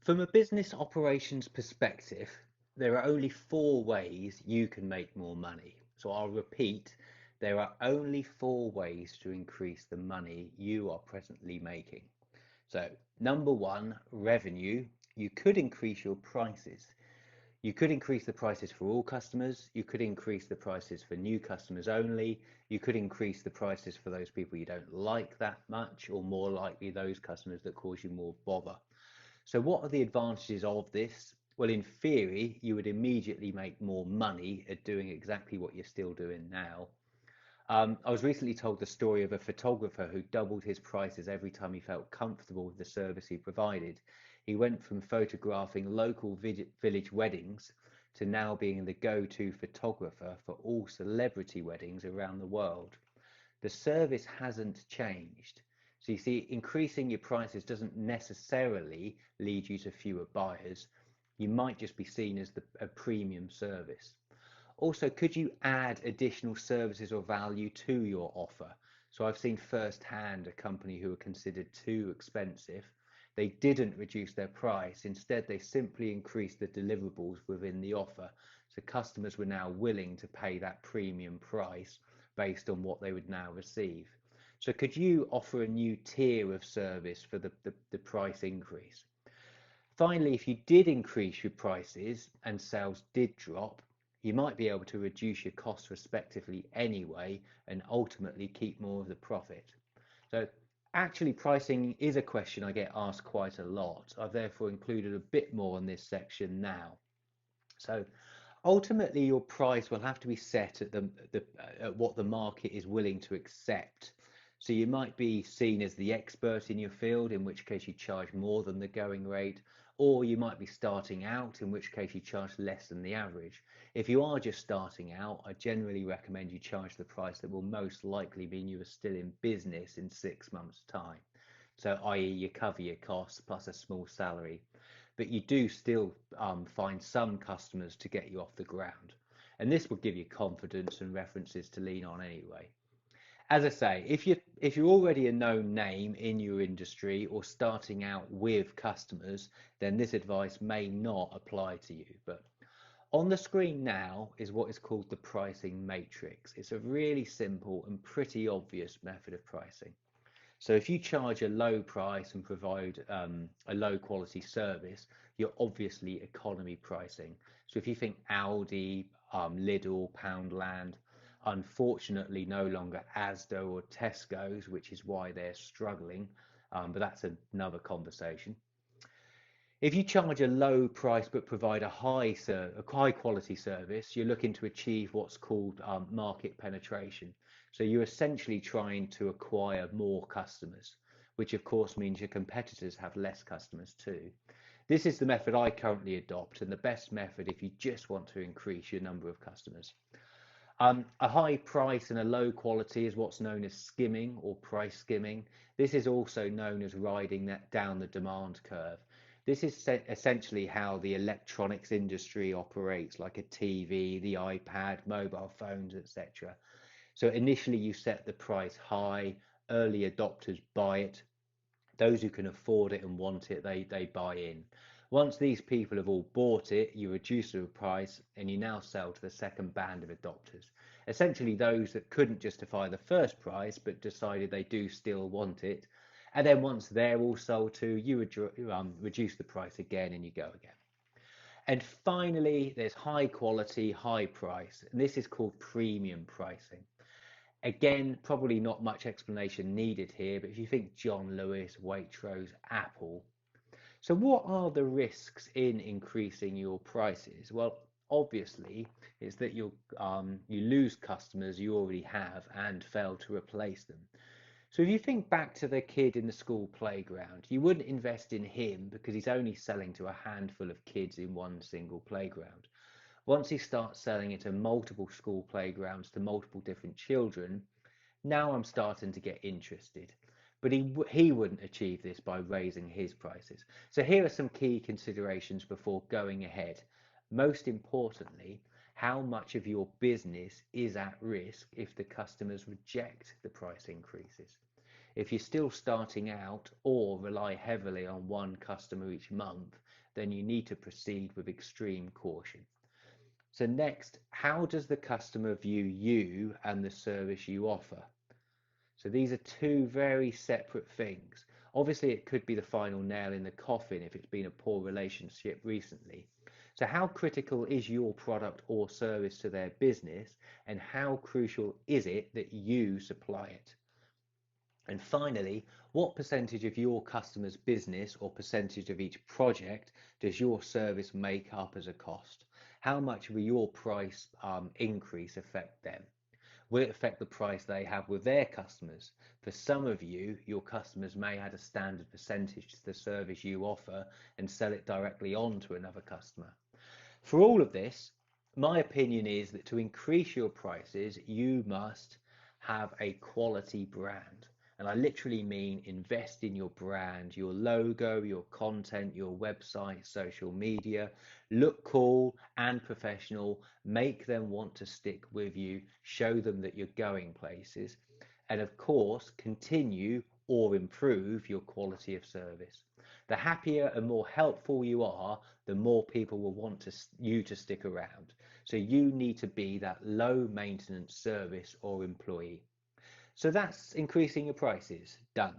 From a business operations perspective, there are only four ways you can make more money. So I'll repeat, there are only four ways to increase the money you are presently making. So, number one, revenue. You could increase your prices. You could increase the prices for all customers. You could increase the prices for new customers only. You could increase the prices for those people you don't like that much, or more likely those customers that cause you more bother. So what are the advantages of this? Well, in theory, you would immediately make more money at doing exactly what you're still doing now. I was recently told the story of a photographer who doubled his prices every time he felt comfortable with the service he provided. He went from photographing local village weddings to now being the go-to photographer for all celebrity weddings around the world. The service hasn't changed. So you see, increasing your prices doesn't necessarily lead you to fewer buyers. You might just be seen as a premium service. Also, could you add additional services or value to your offer? So I've seen firsthand a company who were considered too expensive. They didn't reduce their price. Instead, they simply increased the deliverables within the offer. So customers were now willing to pay that premium price based on what they would now receive. So could you offer a new tier of service for the price increase? Finally, if you did increase your prices and sales did drop, you might be able to reduce your costs respectively anyway and ultimately keep more of the profit. So actually pricing is a question I get asked quite a lot. I've therefore included a bit more in this section now. So ultimately your price will have to be set at at what the market is willing to accept. So you might be seen as the expert in your field, in which case you charge more than the going rate, or you might be starting out, in which case you charge less than the average. If you are just starting out, I generally recommend you charge the price that will most likely mean you are still in business in 6 months' time. So i.e. you cover your costs plus a small salary, but you do still find some customers to get you off the ground. And this will give you confidence and references to lean on anyway. As I say, if you're already a known name in your industry or starting out with customers, then this advice may not apply to you. But on the screen now is what is called the pricing matrix. It's a really simple and pretty obvious method of pricing. So if you charge a low price and provide a low quality service, you're obviously economy pricing. So if you think Aldi, Lidl, Poundland, unfortunately no longer Asda or Tesco's, which is why they're struggling, but that's another conversation. If you charge a low price but provide a high quality service, you're looking to achieve what's called market penetration. So you're essentially trying to acquire more customers, which of course means your competitors have less customers too. This is the method I currently adopt and the best method if you just want to increase your number of customers. A high price and a low quality is what's known as skimming or price skimming. This is also known as riding that down the demand curve. This is essentially how the electronics industry operates, like a TV, the iPad, mobile phones, etc. So initially you set the price high, early adopters buy it, those who can afford it and want it, they buy in. Once these people have all bought it, you reduce the price and you now sell to the second band of adopters. Essentially those that couldn't justify the first price but decided they do still want it. And then once they're all sold to, you reduce the price again and you go again. And finally, there's high quality, high price, and this is called premium pricing. Again, probably not much explanation needed here, but if you think John Lewis, Waitrose, Apple. So what are the risks in increasing your prices? Well, obviously, it's that you lose customers you already have and fail to replace them. So if you think back to the kid in the school playground, you wouldn't invest in him because he's only selling to a handful of kids in one single playground. Once he starts selling it to multiple school playgrounds to multiple different children, now I'm starting to get interested. But he wouldn't achieve this by raising his prices. So here are some key considerations before going ahead. Most importantly, how much of your business is at risk if the customers reject the price increases? If you're still starting out or rely heavily on one customer each month, then you need to proceed with extreme caution. So next, how does the customer view you and the service you offer? So these are two very separate things. Obviously, it could be the final nail in the coffin if it's been a poor relationship recently. So how critical is your product or service to their business, and how crucial is it that you supply it? And finally, what percentage of your customer's business or percentage of each project does your service make up as a cost? How much will your price increase affect them? Will it affect the price they have with their customers? For some of you, your customers may add a standard percentage to the service you offer and sell it directly on to another customer. For all of this, my opinion is that to increase your prices, you must have a quality brand. And I literally mean invest in your brand, your logo, your content, your website, social media. Look cool and professional, make them want to stick with you, show them that you're going places. And of course, continue or improve your quality of service. The happier and more helpful you are, the more people will want you to stick around. So you need to be that low maintenance service or employee. So that's increasing your prices. Done.